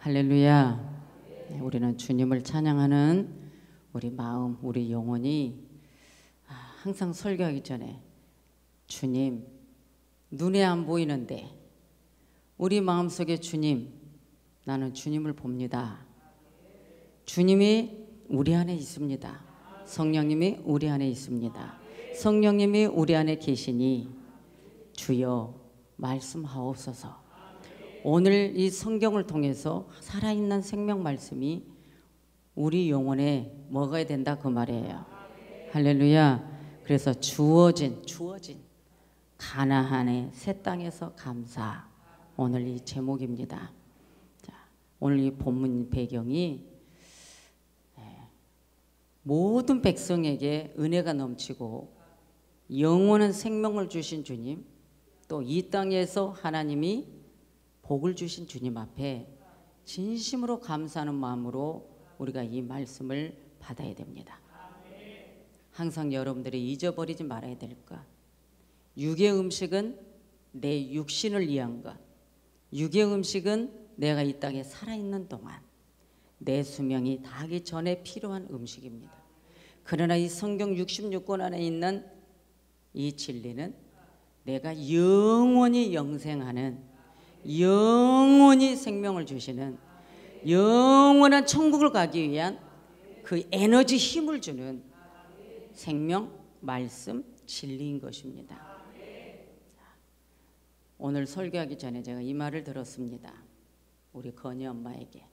할렐루야. 네, 우리는 주님을 찬양하는 우리 마음, 우리 영혼이 항상 설교하기 전에 주님, 눈에 안 보이는데 우리 마음속에 주님, 나는 주님을 봅니다. 주님이 우리 안에 있습니다. 성령님이 우리 안에 있습니다. 성령님이 우리 안에 계시니 주여 말씀하옵소서. 오늘 이 성경을 통해서 살아있는 생명 말씀이 우리 영혼에 먹어야 된다 그 말이에요. 할렐루야. 그래서 주어진 가나안의 새 땅에서 감사, 오늘 이 제목입니다. 자, 오늘 이 본문 배경이 모든 백성에게 은혜가 넘치고 영원한 생명을 주신 주님, 또 이 땅에서 하나님이 복을 주신 주님 앞에 진심으로 감사하는 마음으로 우리가 이 말씀을 받아야 됩니다. 항상 여러분들이 잊어버리지 말아야 될 것, 육의 음식은 내 육신을 위한 것, 육의 음식은 내가 이 땅에 살아있는 동안 내 수명이 다하기 전에 필요한 음식입니다. 그러나 이 성경 66권 안에 있는 이 진리는 내가 영원히 영생하는, 영원히 생명을 주시는, 영원한 천국을 가기 위한 그 에너지 힘을 주는 생명, 말씀, 진리인 것입니다. 오늘 설교하기 전에 제가 이 말을 들었습니다. 우리 건희 엄마에게.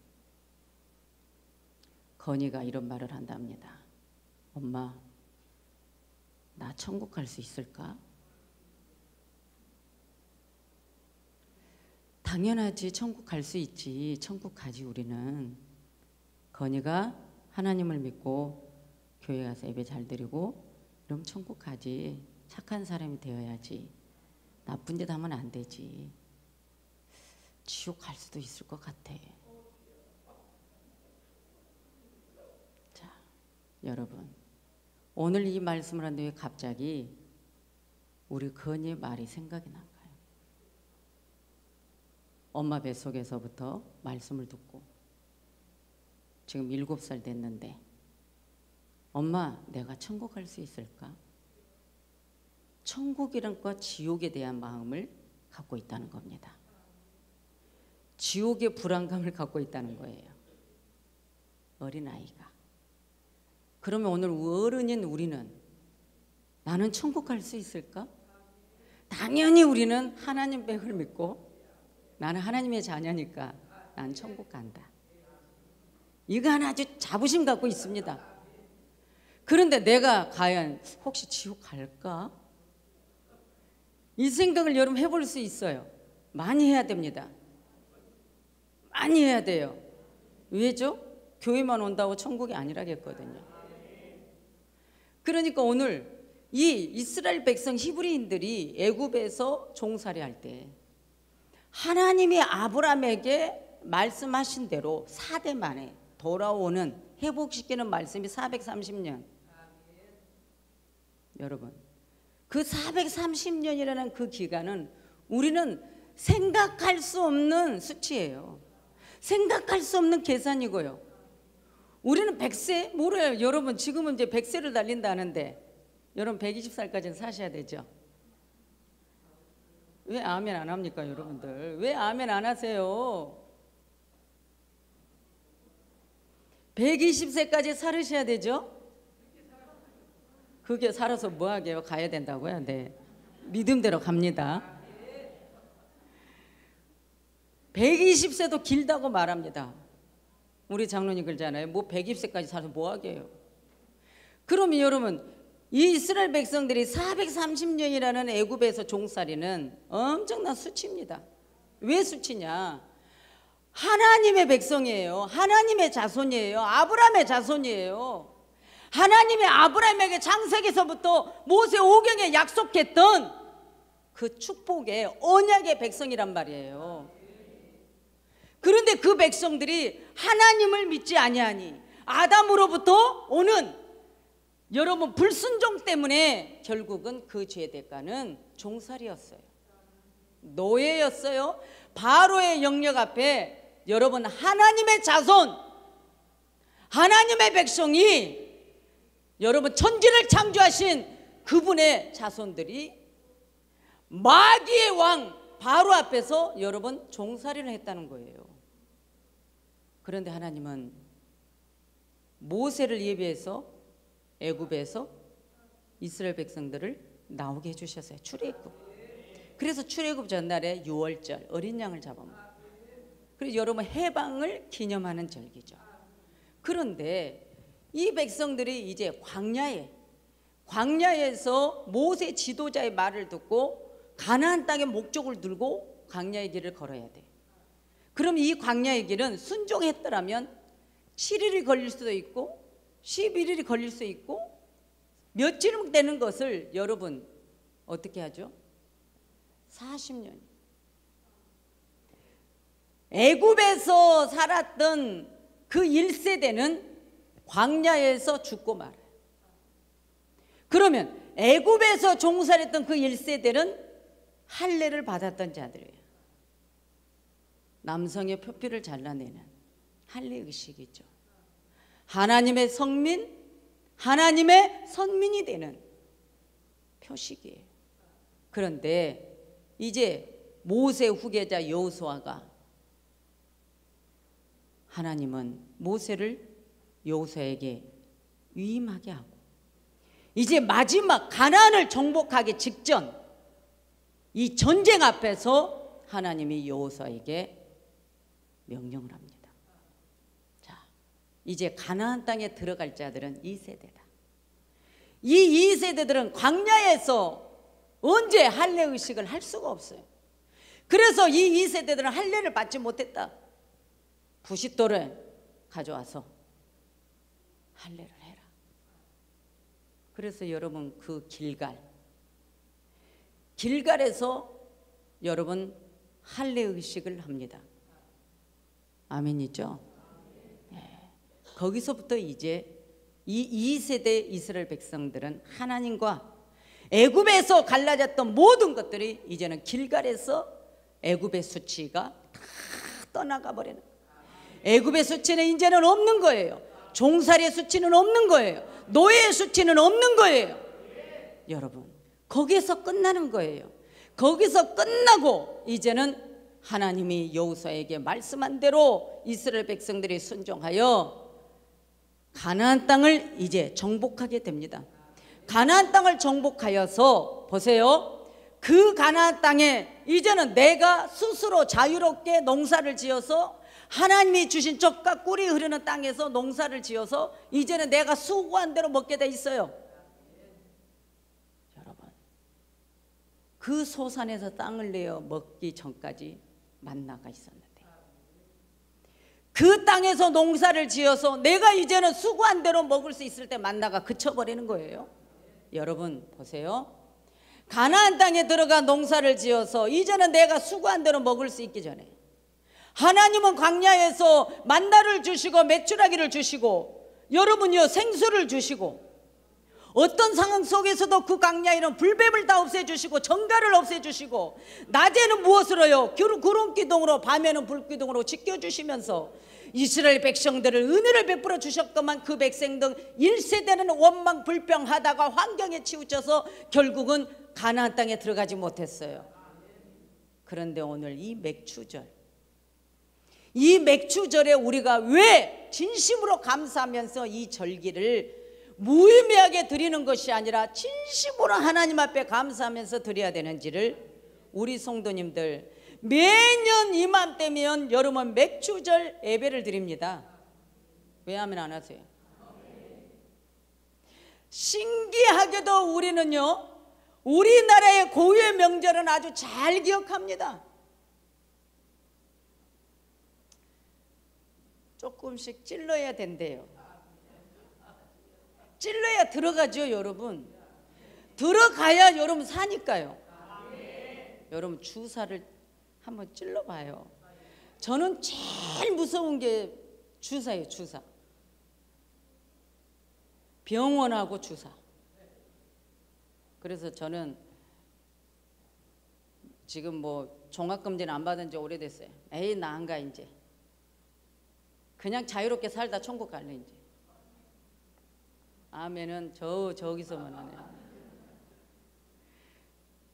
건희가 이런 말을 한답니다. 엄마, 나 천국 갈 수 있을까? 당연하지, 천국 갈 수 있지. 천국 가지 우리는. 건희가 하나님을 믿고 교회 가서 예배 잘 드리고 그럼 천국 가지. 착한 사람이 되어야지. 나쁜 짓 하면 안 되지. 지옥 갈 수도 있을 것 같아. 자, 여러분, 오늘 이 말씀을 하는데 왜 갑자기 우리 건희의 말이 생각이 난가요? 엄마 뱃속에서부터 말씀을 듣고 지금 7살 됐는데 엄마, 내가 천국 갈 수 있을까? 천국이란 것, 지옥에 대한 마음을 갖고 있다는 겁니다. 지옥의 불안감을 갖고 있다는 거예요. 어린아이가. 그러면 오늘 어른인 우리는 나는 천국 갈 수 있을까? 당연히 우리는 하나님 백을 믿고 나는 하나님의 자녀니까 난 천국 간다. 이거 하나 아주 자부심 갖고 있습니다. 그런데 내가 과연 혹시 지옥 갈까? 이 생각을 여러분 해볼 수 있어요. 많이 해야 됩니다. 많이 해야 돼요. 왜죠? 교회만 온다고 천국이 아니라겠거든요. 그러니까 오늘 이 이스라엘 백성 히브리인들이 애굽에서 종살이할 때 하나님이 아브라함에게 말씀하신 대로 4대 만에 돌아오는, 회복시키는 말씀이 430년. 여러분, 그 430년이라는 그 기간은 우리는 생각할 수 없는 수치예요. 생각할 수 없는 계산이고요. 우리는 100세? 모르요. 여러분, 지금은 이제 100세를 달린다는데 여러분 120살까지는 사셔야 되죠. 왜 아멘 안 합니까, 여러분들? 왜 아멘 안 하세요? 120세까지 살으셔야 되죠? 그게 살아서 뭐 하게요? 가야 된다고요? 네. 믿음대로 갑니다. 120세도 길다고 말합니다. 우리 장로님 그러잖아요. 뭐 120세까지 살아서 뭐 하게요? 그러면 여러분, 이 이스라엘 백성들이 430년이라는 애굽에서 종살이는 엄청난 수치입니다. 왜 수치냐? 하나님의 백성이에요. 하나님의 자손이에요. 아브라함의 자손이에요. 하나님의 아브라함에게 창세기서부터 모세 오경에 약속했던 그 축복의 언약의 백성이란 말이에요. 그런데 그 백성들이 하나님을 믿지 아니하니 아담으로부터 오는 여러분 불순종 때문에 결국은 그 죄의 대가는 종살이였어요. 노예였어요. 바로의 영역 앞에 여러분 하나님의 자손, 하나님의 백성이, 여러분 천지를 창조하신 그분의 자손들이 마귀의 왕 바로 앞에서 여러분 종살이를 했다는 거예요. 그런데 하나님은 모세를 예비해서 애굽에서 이스라엘 백성들을 나오게 해주셨어요. 출애굽. 그래서 출애굽 전날에 유월절 어린 양을 잡아먹어요. 그래서 여러분 해방을 기념하는 절기죠. 그런데 이 백성들이 이제 광야에서 모세 지도자의 말을 듣고 가나안 땅의 목적을 들고 광야의 길을 걸어야 돼. 그럼 이 광야의 길은 순종했더라면 7일이 걸릴 수도 있고 11일이 걸릴 수 있고 며칠 되는 것을 여러분 어떻게 하죠? 40년. 애굽에서 살았던 그 1세대는 광야에서 죽고 말아요. 그러면 애굽에서 종살했던 그 1세대는 할례를 받았던 자들이에요. 남성의 표피를 잘라내는 할례 의식이죠. 하나님의 성민, 하나님의 선민이 되는 표식이에요. 그런데 이제 모세 후계자 여호수아가, 하나님은 모세를 여호수아에게 위임하게 하고 이제 마지막 가나안을 정복하기 직전 이 전쟁 앞에서 하나님이 여호수아에게 명령을 합니다. 자, 이제 가나안 땅에 들어갈 자들은 2세대다. 이 2세대들은 광야에서 언제 할례 의식을 할 수가 없어요. 그래서 이 2세대들은 할례를 받지 못했다. 부싯돌을 가져와서 할례를 해라. 그래서 여러분 그 길갈에서 여러분 할례 의식을 합니다. 아멘이죠? 네. 거기서부터 이제 이 2세대 이스라엘 백성들은 하나님과 애굽에서 갈라졌던 모든 것들이 이제는 길갈에서 애굽의 수치가 다 떠나가 버리는, 애굽의 수치는 이제는 없는 거예요. 종살이의 수치는 없는 거예요. 노예의 수치는 없는 거예요. 여러분 거기에서 끝나는 거예요. 거기서 끝나고 이제는 하나님이 여호수아에게 말씀한 대로 이스라엘 백성들이 순종하여 가나안 땅을 이제 정복하게 됩니다. 가나안 땅을 정복하여서 보세요. 그 가나안 땅에 이제는 내가 스스로 자유롭게 농사를 지어서 하나님이 주신 젖과 꿀이 흐르는 땅에서 농사를 지어서 이제는 내가 수고한 대로 먹게 돼 있어요. 여러분 그 소산에서 땅을 내어 먹기 전까지 만나가 있었는데 그 땅에서 농사를 지어서 내가 이제는 수고한 대로 먹을 수 있을 때 만나가 그쳐버리는 거예요. 여러분 보세요. 가나안 땅에 들어가 농사를 지어서 이제는 내가 수고한 대로 먹을 수 있기 전에 하나님은 광야에서 만나를 주시고 메추라기를 주시고 여러분이요 생수를 주시고 어떤 상황 속에서도 그 광야에는 불뱀을 다 없애주시고 정갈을 없애주시고 낮에는 무엇으로요? 구름기둥으로 밤에는 불기둥으로 지켜주시면서 이스라엘 백성들을 은혜를 베풀어 주셨건만 그 백성들 1세대는 원망 불평하다가 환경에 치우쳐서 결국은 가나안 땅에 들어가지 못했어요. 그런데 오늘 이 맥추절에 우리가 왜 진심으로 감사하면서 이 절기를 무의미하게 드리는 것이 아니라 진심으로 하나님 앞에 감사하면서 드려야 되는지를 우리 성도님들 매년 이맘때면 여러분 맥추절 예배를 드립니다. 왜 하면 안 하세요? 신기하게도 우리는요 우리나라의 고유의 명절은 아주 잘 기억합니다. 조금씩 찔러야 된대요. 찔러야 들어가죠. 여러분 들어가야 여러분 사니까요. 여러분 주사를 한번 찔러봐요. 저는 제일 무서운 게 주사예요. 주사. 병원하고 주사. 그래서 저는 지금 뭐 종합검진 안 받은 지 오래됐어요. 에이 나 안 가 이제. 그냥 자유롭게 살다 천국 갈래 이제. 아멘은 저기서만 하네.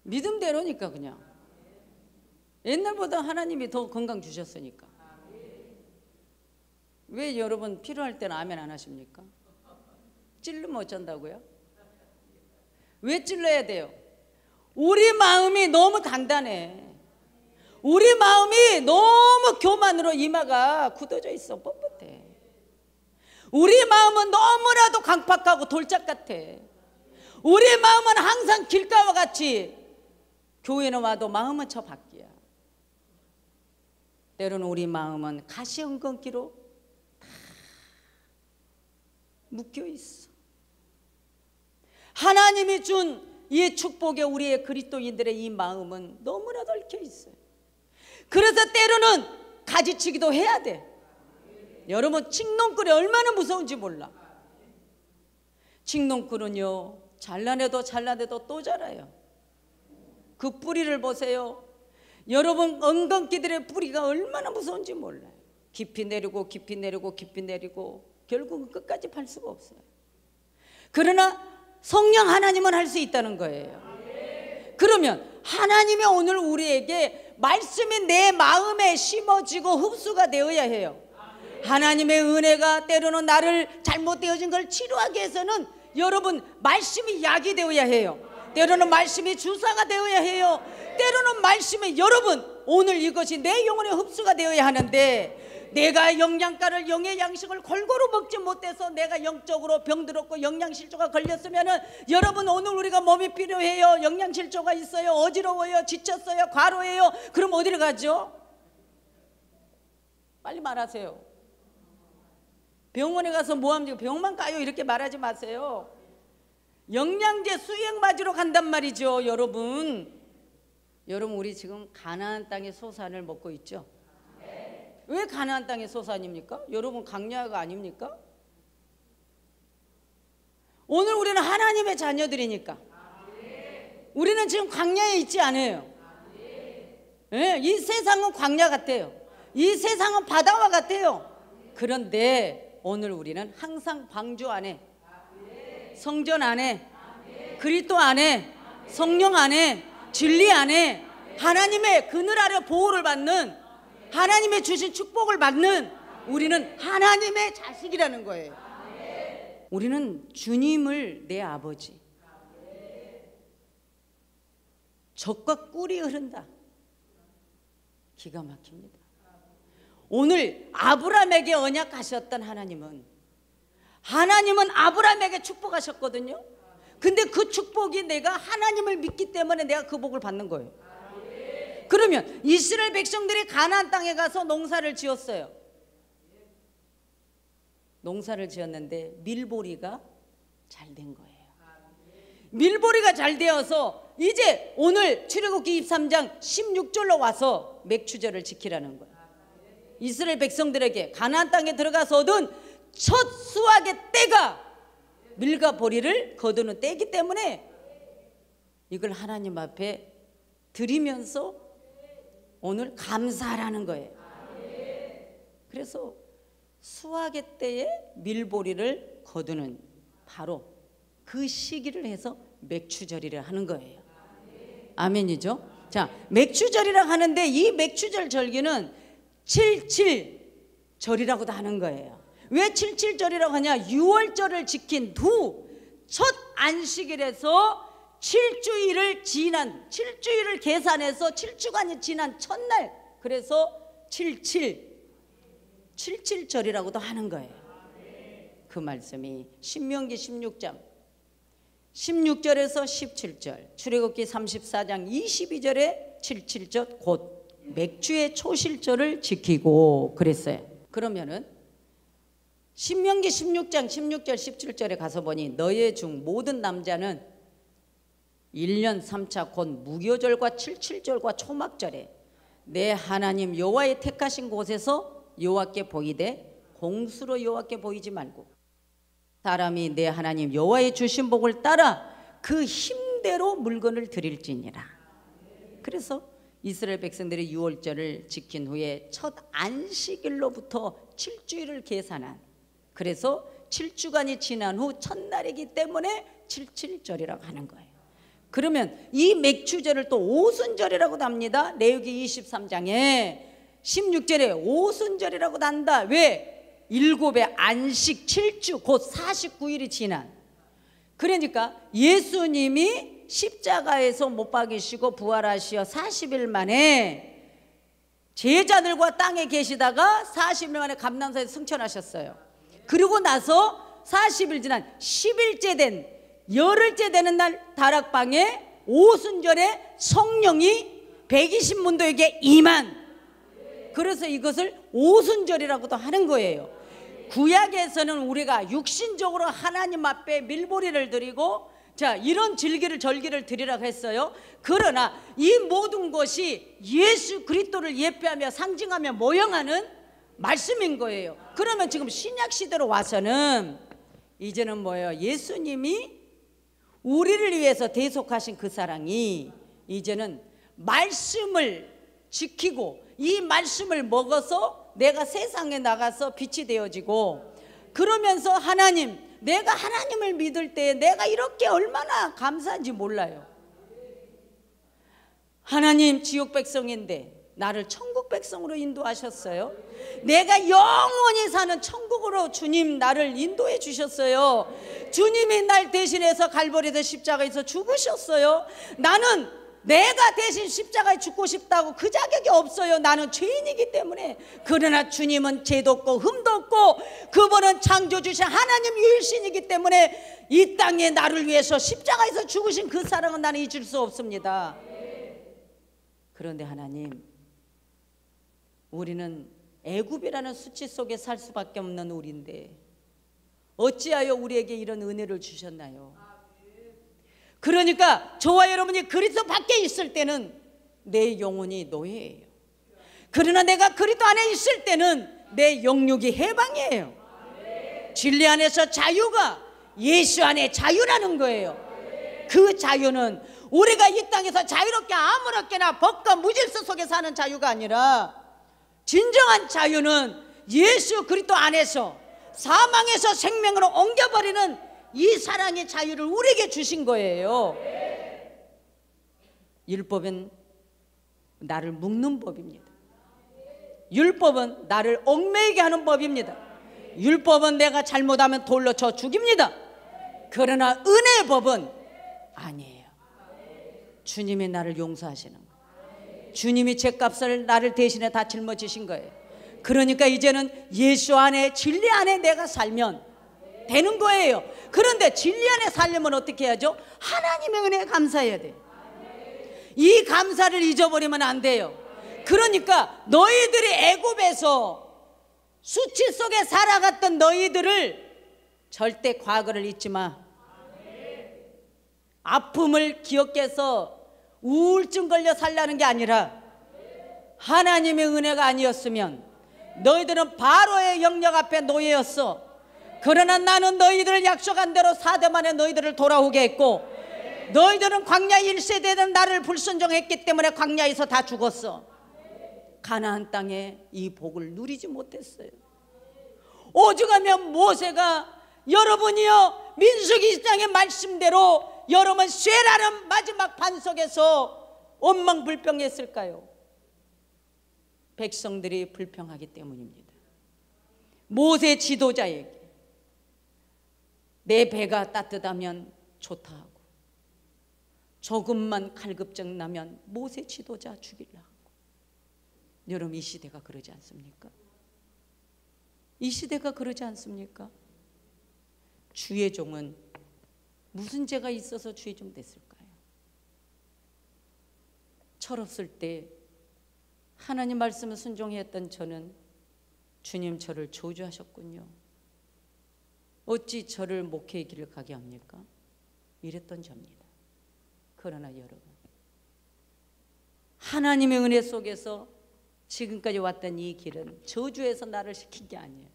믿음대로니까 그냥. 옛날보다 하나님이 더 건강 주셨으니까. 왜 여러분 필요할 때는 아멘 안 하십니까? 찔르면 어쩐다고요? 왜 찔러야 돼요? 우리 마음이 너무 단단해. 우리 마음이 너무 교만으로 이마가 굳어져 있어. 뻣뻣해. 우리 마음은 너무나도 강팍하고 돌짝 같아. 우리 마음은 항상 길가와 같이 교회는 와도 마음은 저 밖이야. 때로는 우리 마음은 가시엉겅기로 다 묶여 있어. 하나님이 준 이 축복에 우리의 그리스도인들의 이 마음은 너무나도 얽혀 있어요. 그래서 때로는 가지치기도 해야 돼. 여러분 칡농꿀이 얼마나 무서운지 몰라. 칡농꿀은요 잘라내도 또 자라요. 그 뿌리를 보세요. 여러분 엉겅퀴들의 뿌리가 얼마나 무서운지 몰라요. 깊이 내리고 깊이 내리고 깊이 내리고 결국은 끝까지 팔 수가 없어요. 그러나 성령 하나님은 할 수 있다는 거예요. 그러면 하나님이 오늘 우리에게 말씀이 내 마음에 심어지고 흡수가 되어야 해요. 하나님의 은혜가 때로는 나를 잘못되어진 걸 치료하기 위해서는 여러분 말씀이 약이 되어야 해요. 때로는 말씀이 주사가 되어야 해요. 때로는 말씀이 여러분 오늘 이것이 내 영혼에 흡수가 되어야 하는데 내가 영양가를 영의 양식을 골고루 먹지 못해서 내가 영적으로 병들었고 영양실조가 걸렸으면은 여러분 오늘 우리가 몸이 필요해요. 영양실조가 있어요. 어지러워요. 지쳤어요. 과로해요. 그럼 어디를 가죠? 빨리 말하세요. 병원에 가서 뭐 합니까? 병만 가요 이렇게 말하지 마세요. 영양제 수액 맞으러 간단 말이죠. 여러분 우리 지금 가나안 땅의 소산을 먹고 있죠. 왜 가나안 땅의 소산입니까? 여러분 강야가 아닙니까? 오늘 우리는 하나님의 자녀들이니까 우리는 지금 광야에 있지 않아요. 네, 이 세상은 광야 같아요. 이 세상은 바다와 같아요. 그런데 오늘 우리는 항상 방주 안에 성전 안에 그리스도 안에 성령 안에 진리 안에 하나님의 그늘 아래 보호를 받는 하나님의 주신 축복을 받는 우리는 하나님의 자식이라는 거예요. 우리는 주님을 내 아버지. 젖과 꿀이 흐른다. 기가 막힙니다. 오늘 아브라함에게 언약하셨던 하나님은 아브라함에게 축복하셨거든요. 근데 그 축복이 내가 하나님을 믿기 때문에 내가 그 복을 받는 거예요. 그러면 이스라엘 백성들이 가나안 땅에 가서 농사를 지었어요. 농사를 지었는데 밀보리가 잘 된 거예요. 밀보리가 잘 되어서 이제 오늘 출애굽기 23장 16절로 와서 맥추절을 지키라는 거예요. 이스라엘 백성들에게 가나안 땅에 들어가서 얻은 첫 수확의 때가 밀과 보리를 거두는 때이기 때문에 이걸 하나님 앞에 드리면서 오늘 감사하라는 거예요. 그래서 수확의 때에 밀보리를 거두는 바로 그 시기를 해서 맥추절이라 하는 거예요. 아멘이죠? 자, 맥추절이라 하는데 이 맥추절 절기는 77절이라고도 하는 거예요. 왜 77절이라고 하냐? 6월절을 지킨 후 첫 안식일에서 7주일을 계산해서 7주간이 지난 첫날, 그래서 77절이라고도 하는 거예요. 그 말씀이 신명기 16장 16절에서 17절, 출애굽기 34장 22절에 77절 곧 맥주의 초실절을 지키고 그랬어요. 그러면은 신명기 16장 16절 17절에 가서 보니 너의 중 모든 남자는 1년 3차 곧 무교절과 77절과 초막절에 내 하나님 여호와의 택하신 곳에서 여호와께 보이되 공수로 여호와께 보이지 말고 사람이 내 하나님 여호와의 주신 복을 따라 그 힘대로 물건을 드릴지니라. 그래서 이스라엘 백성들이 유월절을 지킨 후에 첫 안식일로부터 7주일을 계산한, 그래서 7주간이 지난 후 첫날이기 때문에 77절이라고 하는 거예요. 그러면 이 맥추절을 또 오순절이라고도 합니다. 레위기 23장에 16절에 오순절이라고도 한다. 왜? 일곱의 안식 7주 곧 49일이 지난, 그러니까 예수님이 십자가에서 못 박이시고 부활하시어 40일 만에 제자들과 땅에 계시다가 40일 만에 감람산에서 승천하셨어요. 그리고 나서 40일 지난 10일째 된 열흘째 되는 날 다락방에 오순절에 성령이 120문도에게 임한, 그래서 이것을 오순절이라고도 하는 거예요. 구약에서는 우리가 육신적으로 하나님 앞에 밀보리를 드리고 자 이런 절기를 드리라고 했어요. 그러나 이 모든 것이 예수 그리스도를 예표하며 상징하며 모형하는 말씀인 거예요. 그러면 지금 신약 시대로 와서는 이제는 뭐예요? 예수님이 우리를 위해서 대속하신 그 사랑이 이제는 말씀을 지키고 이 말씀을 먹어서 내가 세상에 나가서 빛이 되어지고, 그러면서 하나님, 내가 하나님을 믿을 때 내가 이렇게 얼마나 감사한지 몰라요. 하나님 지옥 백성인데 나를 천국 백성으로 인도하셨어요. 내가 영원히 사는 천국으로 주님 나를 인도해 주셨어요. 주님이 날 대신해서 갈보리에서 십자가에서 죽으셨어요. 나는 내가 대신 십자가에 죽고 싶다고 그 자격이 없어요. 나는 죄인이기 때문에. 그러나 주님은 죄도 없고 흠도 없고 그분은 창조주신 하나님 유일신이기 때문에 이 땅에 나를 위해서 십자가에서 죽으신 그 사랑은 나는 잊을 수 없습니다. 그런데 하나님, 우리는 애굽이라는 수치 속에 살 수밖에 없는 우리인데 어찌하여 우리에게 이런 은혜를 주셨나요? 그러니까 저와 여러분이 그리스도 밖에 있을 때는 내 영혼이 노예예요. 그러나 내가 그리스도 안에 있을 때는 내 영육이 해방이에요. 진리 안에서 자유가 예수 안에 자유라는 거예요. 그 자유는 우리가 이 땅에서 자유롭게 아무렇게나 법과 무질서 속에 사는 자유가 아니라 진정한 자유는 예수 그리스도 안에서 사망에서 생명으로 옮겨버리는 이 사랑의 자유를 우리에게 주신 거예요. 율법은 나를 묶는 법입니다. 율법은 나를 얽매이게 하는 법입니다. 율법은 내가 잘못하면 돌로 쳐 죽입니다. 그러나 은혜의 법은 아니에요. 주님이 나를 용서하시는 거예요. 주님이 죄값을 나를 대신에 다 짊어지신 거예요. 그러니까 이제는 예수 안에 진리 안에 내가 살면 되는 거예요. 그런데 진리 안에 살려면 어떻게 해야죠? 하나님의 은혜에 감사해야 돼요. 이 감사를 잊어버리면 안 돼요. 그러니까 너희들이 애굽에서 수치 속에 살아갔던 너희들을 절대 과거를 잊지 마. 아픔을 기억해서 우울증 걸려 살라는 게 아니라 하나님의 은혜가 아니었으면 너희들은 바로의 영역 앞에 노예였어. 그러나 나는 너희들을 약속한 대로 4대 만에 너희들을 돌아오게 했고 너희들은 광야 1세대는 나를 불순종했기 때문에 광야에서 다 죽었어. 가나안 땅에 이 복을 누리지 못했어요. 오죽하면 모세가 여러분이요 민수기 2장의 말씀대로 여러분 쇠라는 마지막 반석에서 원망불평했을까요? 백성들이 불평하기 때문입니다. 모세 지도자에게 내 배가 따뜻하면 좋다 하고 조금만 갈급증 나면 모세 지도자 죽이려 하고. 여러분 이 시대가 그러지 않습니까? 이 시대가 그러지 않습니까? 주의 종은 무슨 죄가 있어서 주의 종 됐을까요? 철없을 때 하나님 말씀을 순종했던 저는 주님 저를 저주하셨군요. 어찌 저를 목회의 길을 가게 합니까? 이랬던 저입니다. 그러나 여러분, 하나님의 은혜 속에서 지금까지 왔던 이 길은 저주에서 나를 시킨 게 아니에요.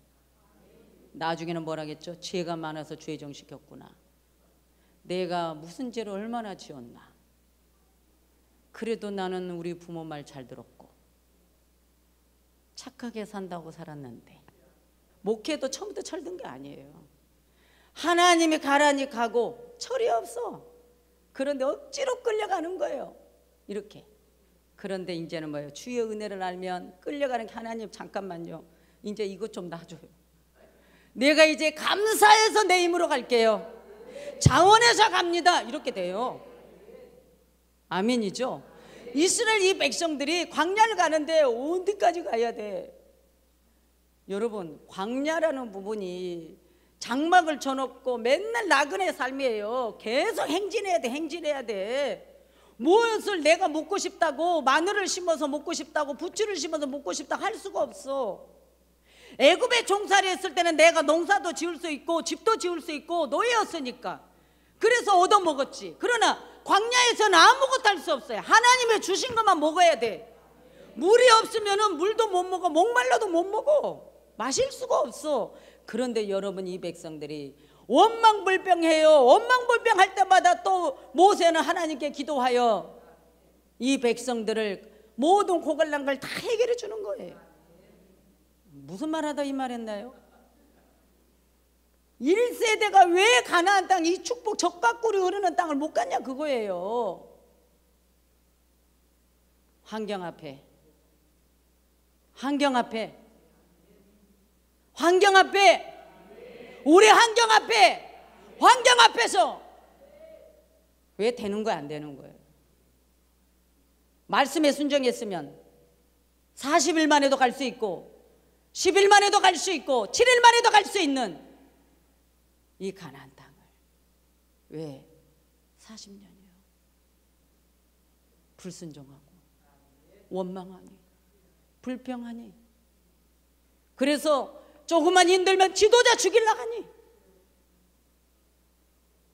나중에는 뭐라겠죠? 죄가 많아서 죄종 시켰구나. 내가 무슨 죄를 얼마나 지었나. 그래도 나는 우리 부모 말 잘 들었고 착하게 산다고 살았는데, 목회도 처음부터 철든 게 아니에요. 하나님이 가라니 가고 철이 없어. 그런데 억지로 끌려가는 거예요. 이렇게. 그런데 이제는 뭐예요? 주의 은혜를 알면 끌려가는 게, 하나님 잠깐만요, 이제 이것 좀 놔줘요. 내가 이제 감사해서 내 힘으로 갈게요. 자원해서 갑니다. 이렇게 돼요. 아멘이죠. 이스라엘 이 백성들이 광야를 가는데 어디까지 가야 돼? 여러분, 광야라는 부분이 장막을 쳐놓고 맨날 나그네 삶이에요. 계속 행진해야 돼. 행진해야 돼. 무엇을 내가 먹고 싶다고, 마늘을 심어서 먹고 싶다고, 부추를 심어서 먹고 싶다고 할 수가 없어. 애굽에 종살이 했을 때는 내가 농사도 지을 수 있고 집도 지을 수 있고 노예였으니까 그래서 얻어먹었지. 그러나 광야에서는 아무것도 할 수 없어요. 하나님의 주신 것만 먹어야 돼. 물이 없으면 물도 못 먹어. 목말라도 못 먹어. 마실 수가 없어. 그런데 여러분, 이 백성들이 원망불평해요. 원망불평할 때마다 또 모세는 하나님께 기도하여 이 백성들을 모든 고갈난 걸 다 해결해 주는 거예요. 무슨 말하다 이 말했나요? 1세대가 왜 가나안 땅, 이 축복 적각꿀이 흐르는 땅을 못 갔냐 그거예요. 환경 앞에 우리 환경 앞에서 왜 되는 거야 안 되는 거예요? 말씀에 순종했으면 40일 만에도 갈 수 있고 10일 만에도 갈 수 있고 7일 만에도 갈 수 있는 이 가나안 땅을 왜 40년이요? 불순종하고 원망하니 불평하니, 그래서 조금만 힘들면 지도자 죽이려고 하니.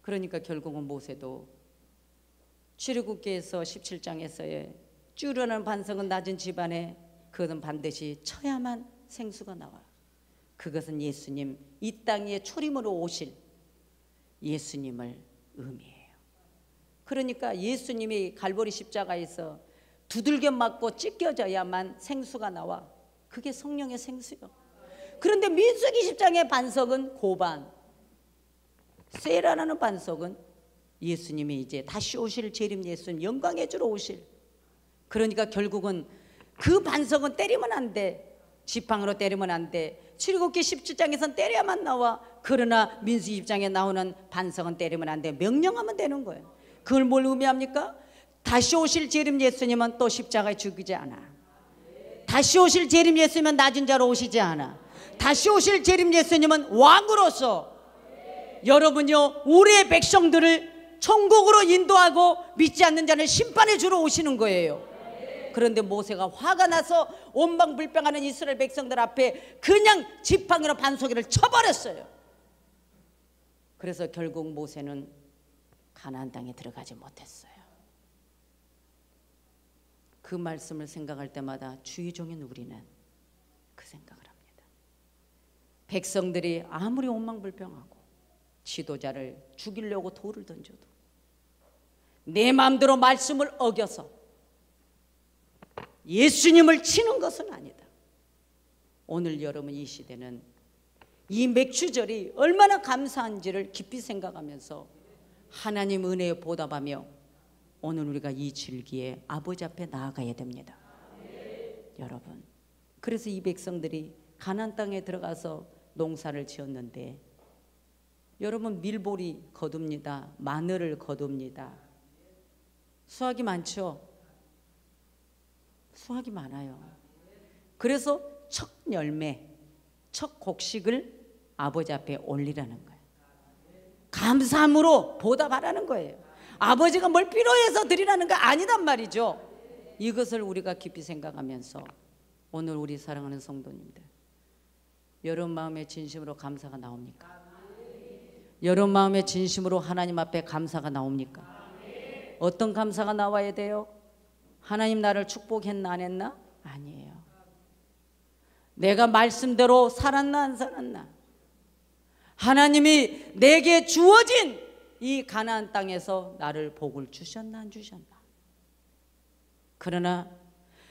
그러니까 결국은 모세도 출애굽기에서 17장에서의 쭈르는 반석은 낮은 집안에 그것은 반드시 쳐야만 생수가 나와. 그것은 예수님, 이 땅에 초림으로 오실 예수님을 의미해요. 그러니까 예수님이 갈보리 십자가에서 두들겨 맞고 찢겨져야만 생수가 나와. 그게 성령의 생수요. 그런데 민수기 10장의 반석은 고반, 세라라는 반석은 예수님이 이제 다시 오실 재림 예수님, 영광의 주로 오실. 그러니까 결국은 그 반석은 때리면 안 돼. 지팡이로 때리면 안 돼. 출애굽기 17장에선 때려야만 나와. 그러나 민수기 10장에 나오는 반석은 때리면 안 돼. 명령하면 되는 거예요. 그걸 뭘 의미합니까? 다시 오실 재림 예수님은 또 십자가에 죽이지 않아. 다시 오실 재림 예수님은 낮은 자로 오시지 않아. 다시 오실 재림 예수님은 왕으로서 여러분요, 우리의 백성들을 천국으로 인도하고 믿지 않는 자를 심판해 주러 오시는 거예요. 그런데 모세가 화가 나서 원망불평하는 이스라엘 백성들 앞에 그냥 지팡이로 반석이를 쳐버렸어요. 그래서 결국 모세는 가나안 땅에 들어가지 못했어요. 그 말씀을 생각할 때마다 주의 종인 우리는 그 생각을 합니다. 백성들이 아무리 원망불평하고 지도자를 죽이려고 돌을 던져도 내 마음대로 말씀을 어겨서 예수님을 치는 것은 아니다. 오늘 여러분, 이 시대는 이 맥주절이 얼마나 감사한지를 깊이 생각하면서 하나님 은혜에 보답하며 오늘 우리가 이 질기에 아버지 앞에 나아가야 됩니다. 여러분, 그래서 이 백성들이 가나안 땅에 들어가서 농사를 지었는데, 여러분, 밀보리 거둡니다. 마늘을 거둡니다. 수확이 많죠? 수확이 많아요. 그래서 첫 열매, 첫 곡식을 아버지 앞에 올리라는 거예요. 감사함으로 보답하라는 거예요. 아버지가 뭘 필요해서 드리라는 거 아니단 말이죠. 이것을 우리가 깊이 생각하면서 오늘 우리 사랑하는 성도님들, 여러분 마음에 진심으로 감사가 나옵니까? 여러분 마음에 진심으로 하나님 앞에 감사가 나옵니까? 어떤 감사가 나와야 돼요? 하나님 나를 축복했나 안 했나? 아니에요. 내가 말씀대로 살았나 안 살았나? 하나님이 내게 주어진 이 가나안 땅에서 나를 복을 주셨나 안 주셨나? 그러나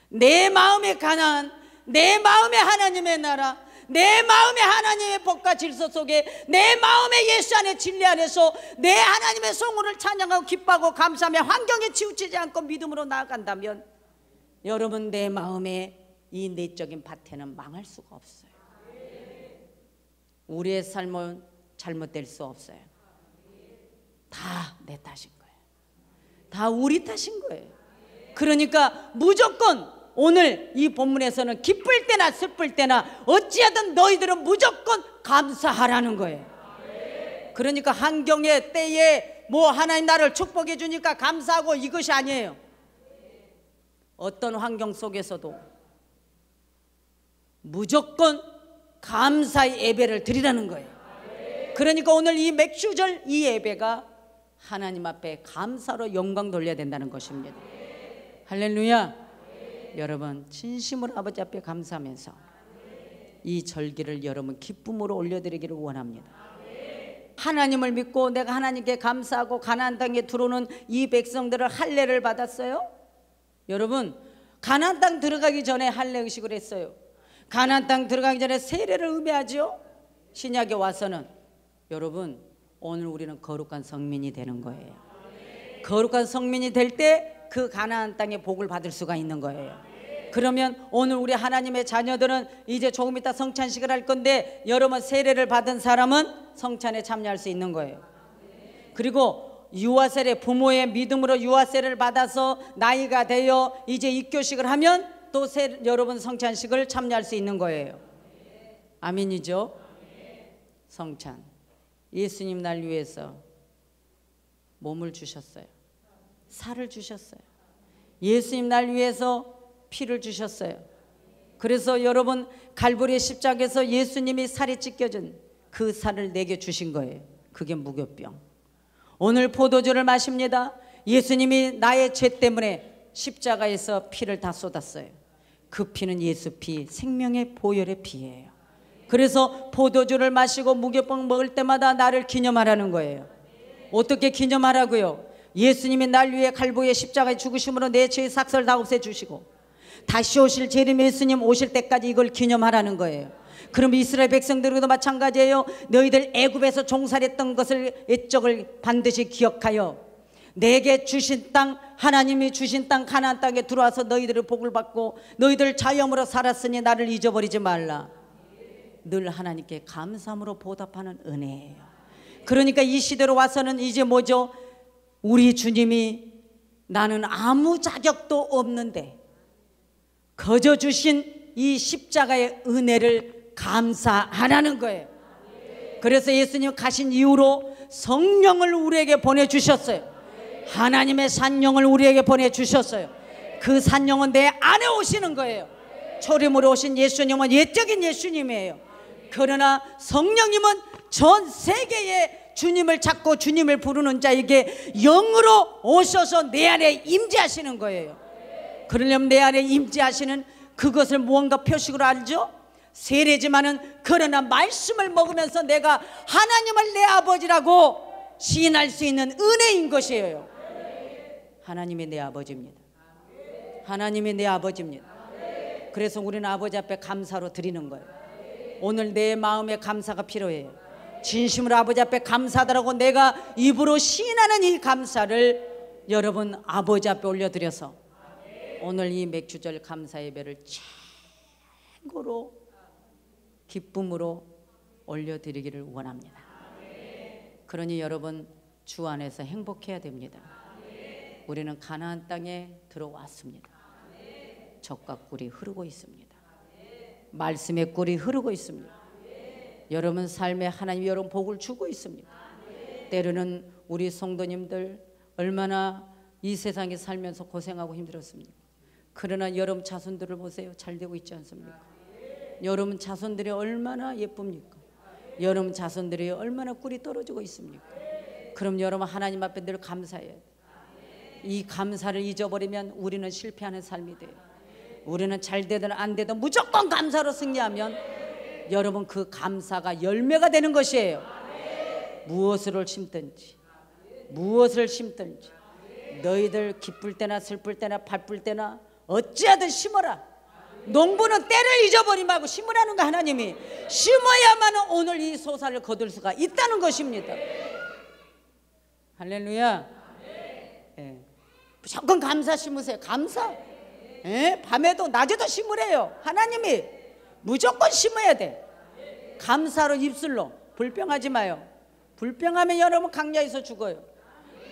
내 마음의 가나안, 내 마음의 하나님의 나라, 내 마음의 하나님의 법과 질서 속에, 내 마음의 예수 안에 진리 안에서 내 하나님의 성호를 찬양하고 기뻐하고 감사하며 환경에 치우치지 않고 믿음으로 나아간다면 여러분, 내 마음의 이 내적인 밭에는 망할 수가 없어요. 우리의 삶은 잘못될 수 없어요. 다 내 탓인 거예요. 다 우리 탓인 거예요. 그러니까 무조건 오늘 이 본문에서는 기쁠 때나 슬플 때나 어찌하든 너희들은 무조건 감사하라는 거예요. 그러니까 환경의 때에 뭐 하나님 나를 축복해 주니까 감사하고 이것이 아니에요. 어떤 환경 속에서도 무조건 감사의 예배를 드리라는 거예요. 그러니까 오늘 이 맥주절 이 예배가 하나님 앞에 감사로 영광 돌려야 된다는 것입니다. 할렐루야. 여러분, 진심으로 아버지 앞에 감사하면서 이 절기를 여러분 기쁨으로 올려드리기를 원합니다. 하나님을 믿고 내가 하나님께 감사하고 가나안 땅에 들어오는 이 백성들을 할례를 받았어요. 여러분, 가나안 땅 들어가기 전에 할례 의식을 했어요. 가나안 땅 들어가기 전에 세례를 의미하죠. 신약에 와서는 여러분, 오늘 우리는 거룩한 성민이 되는 거예요. 거룩한 성민이 될 때 그 가나안 땅의 복을 받을 수가 있는 거예요. 그러면 오늘 우리 하나님의 자녀들은 이제 조금 이따 성찬식을 할 건데 여러분, 세례를 받은 사람은 성찬에 참여할 수 있는 거예요. 그리고 유아세례, 부모의 믿음으로 유아세례를 받아서 나이가 되어 이제 입교식을 하면 또 여러분 성찬식을 참여할 수 있는 거예요. 아멘이죠? 성찬, 예수님 날 위해서 몸을 주셨어요. 살을 주셨어요. 예수님 날 위해서 피를 주셨어요. 그래서 여러분, 갈보리의 십자가에서 예수님이 살이 찢겨진 그 살을 내게 주신 거예요. 그게 무교병. 오늘 포도주를 마십니다. 예수님이 나의 죄 때문에 십자가에서 피를 다 쏟았어요. 그 피는 예수 피, 생명의 보혈의 피예요. 그래서 포도주를 마시고 무교병 먹을 때마다 나를 기념하라는 거예요. 어떻게 기념하라고요? 예수님이 날 위해 갈보리의 십자가에 죽으심으로 내 죄의 삭설 다 없애주시고 다시 오실 재림 예수님 오실 때까지 이걸 기념하라는 거예요. 그럼 이스라엘 백성들도 마찬가지예요. 너희들 애굽에서 종살했던 것을 옛적을 반드시 기억하여 내게 주신 땅, 하나님이 주신 땅 가나안 땅에 들어와서 너희들의 복을 받고 너희들 자염으로 살았으니 나를 잊어버리지 말라. 늘 하나님께 감사함으로 보답하는 은혜예요. 그러니까 이 시대로 와서는 이제 뭐죠? 우리 주님이 나는 아무 자격도 없는데 거저 주신 이 십자가의 은혜를 감사하라는 거예요. 그래서 예수님 가신 이후로 성령을 우리에게 보내주셨어요. 하나님의 산령을 우리에게 보내주셨어요. 그 산령은 내 안에 오시는 거예요. 초림으로 오신 예수님은 옛적인 예수님이에요. 그러나 성령님은 전 세계에 주님을 찾고 주님을 부르는 자에게 영으로 오셔서 내 안에 임재하시는 거예요. 그러려면 내 안에 임재하시는 그것을 무언가 표식으로 알죠? 세례지만은 그러나 말씀을 먹으면서 내가 하나님을 내 아버지라고 시인할 수 있는 은혜인 것이에요. 하나님이 내 아버지입니다. 하나님이 내 아버지입니다. 그래서 우리는 아버지 앞에 감사로 드리는 거예요. 오늘 내 마음에 감사가 필요해요. 진심으로 아버지 앞에 감사하다라고 내가 입으로 시인하는 이 감사를 여러분 아버지 앞에 올려드려서 오늘 이 맥주절 감사 예배를 최고로 기쁨으로 올려드리기를 원합니다. 그러니 여러분 주 안에서 행복해야 됩니다. 우리는 가나안 땅에 들어왔습니다. 젖과 꿀이 흐르고 있습니다. 말씀의 꿀이 흐르고 있습니다. 여러분 삶에 하나님 여러분 복을 주고 있습니다. 때로는 우리 성도님들 얼마나 이 세상에 살면서 고생하고 힘들었습니까? 그러나 여러분 자손들을 보세요. 잘 되고 있지 않습니까? 여러분 자손들이 얼마나 예쁩니까? 여러분 자손들이 얼마나 꿀이 떨어지고 있습니까? 그럼 여러분 하나님 앞에 늘 감사해야 돼요. 이 감사를 잊어버리면 우리는 실패하는 삶이 돼요. 우리는 잘 되든 안 되든 무조건 감사로 승리하면 여러분 그 감사가 열매가 되는 것이에요. 무엇을 심든지 무엇을 심든지 너희들 기쁠 때나 슬플 때나 바쁠 때나 어찌하든 심어라. 농부는 때를 잊어버리지 말고 심으라는 거. 하나님이 심어야만 오늘 이 소사를 거둘 수가 있다는 것입니다. 할렐루야. 예. 무조건 감사 심으세요. 감사. 예? 밤에도 낮에도 심으래요. 하나님이 무조건 심어야 돼. 감사로 입술로. 불평하지 마요. 불평하면 여러분 강야에서 죽어요.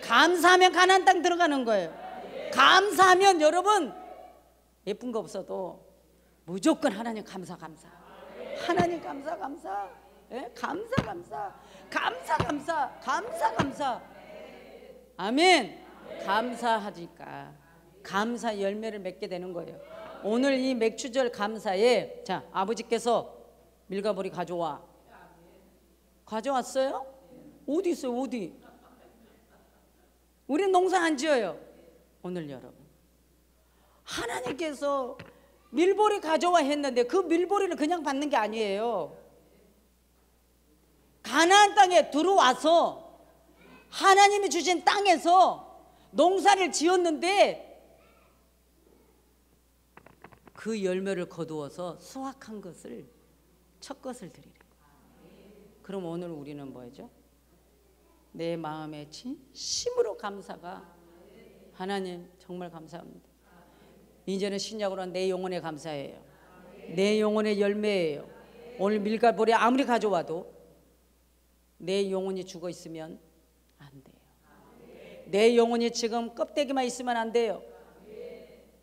감사하면 가나안 땅 들어가는 거예요. 감사하면 여러분 예쁜 거 없어도 무조건 하나님 감사. 하나님 감사. 예? 감사. 아멘. 감사하니까 감사 열매를 맺게 되는 거예요. 오늘 이 맥추절 감사에 자, 아버지께서 밀가버리 가져왔어요? 어디 있어요? 어디? 우린 농사 안 지어요. 오늘 여러분 하나님께서 밀보리 가져와 했는데 그 밀보리를 그냥 받는 게 아니에요. 가나안 땅에 들어와서 하나님이 주신 땅에서 농사를 지었는데 그 열매를 거두어서 수확한 것을 첫 것을 드리래. 그럼 오늘 우리는 뭐죠? 내 마음에 진심으로 감사가 하나님 정말 감사합니다. 이제는 신약으로 내 영혼에 감사해요. 내 영혼의 열매예요. 오늘 밀가보리 아무리 가져와도 내 영혼이 죽어 있으면 안 돼요. 내 영혼이 지금 껍데기만 있으면 안 돼요.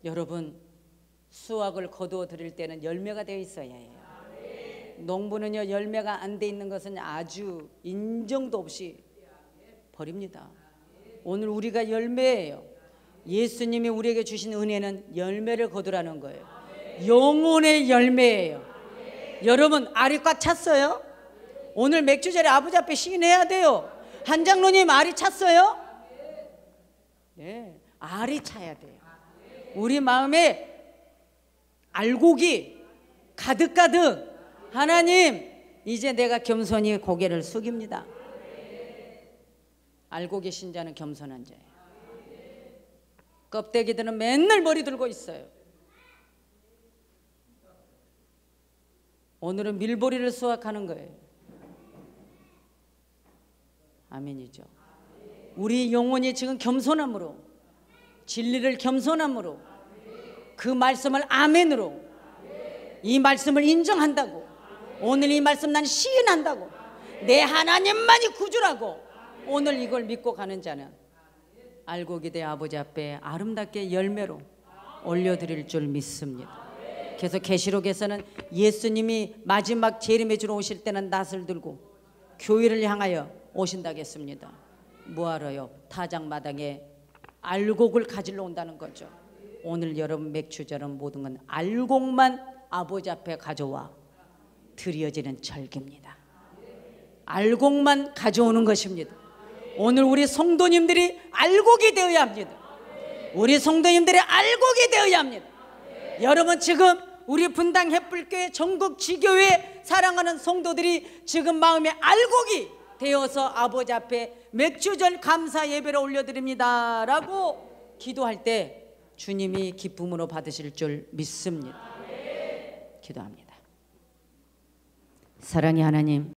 여러분 수확을 거두어 드릴 때는 열매가 되어 있어야 해요. 농부는요 열매가 안 돼 있는 것은 아주 인정도 없이 버립니다. 오늘 우리가 열매예요. 예수님이 우리에게 주신 은혜는 열매를 거두라는 거예요. 영혼의 열매예요. 여러분 알이 꽉 찼어요? 오늘 맥주절에 아버지 앞에 시인해야 돼요. 한장로님 알이 찼어요? 네, 알이 차야 돼요. 우리 마음에 알곡이 가득 하나님 이제 내가 겸손히 고개를 숙입니다. 알고 계신 자는 겸손한 자예요. 껍데기들은 맨날 머리 들고 있어요. 오늘은 밀보리를 수확하는 거예요. 아멘이죠. 우리 영혼이 지금 겸손함으로 진리를 겸손함으로 그 말씀을 아멘으로 이 말씀을 인정한다고 오늘 이 말씀 난 시인한다고 내 하나님만이 구주라고 오늘 이걸 믿고 가는 자는 알고 기대 아버지 앞에 아름답게 열매로 올려드릴 줄 믿습니다. 그래서 계시록에서는 예수님이 마지막 재림의 주로 오실 때는 낫을 들고 교회를 향하여 오신다고 했습니다. 뭐하러요? 타작마당에 알곡을 가지러 온다는 거죠. 오늘 여러분 맥주절은 모든 건 알곡만 아버지 앞에 가져와 드려지는 절기입니다. 알곡만 가져오는 것입니다. 오늘 우리 성도님들이 알곡이 되어야 합니다. 우리 성도님들이 알곡이 되어야 합니다. 여러분 지금 우리 분당 햇불교회 전국 지교회 사랑하는 성도들이 지금 마음에 알곡이 되어서 아버지 앞에 맥주절 감사 예배를 올려드립니다 라고 기도할 때 주님이 기쁨으로 받으실 줄 믿습니다. 기도합니다. 사랑의 하나님,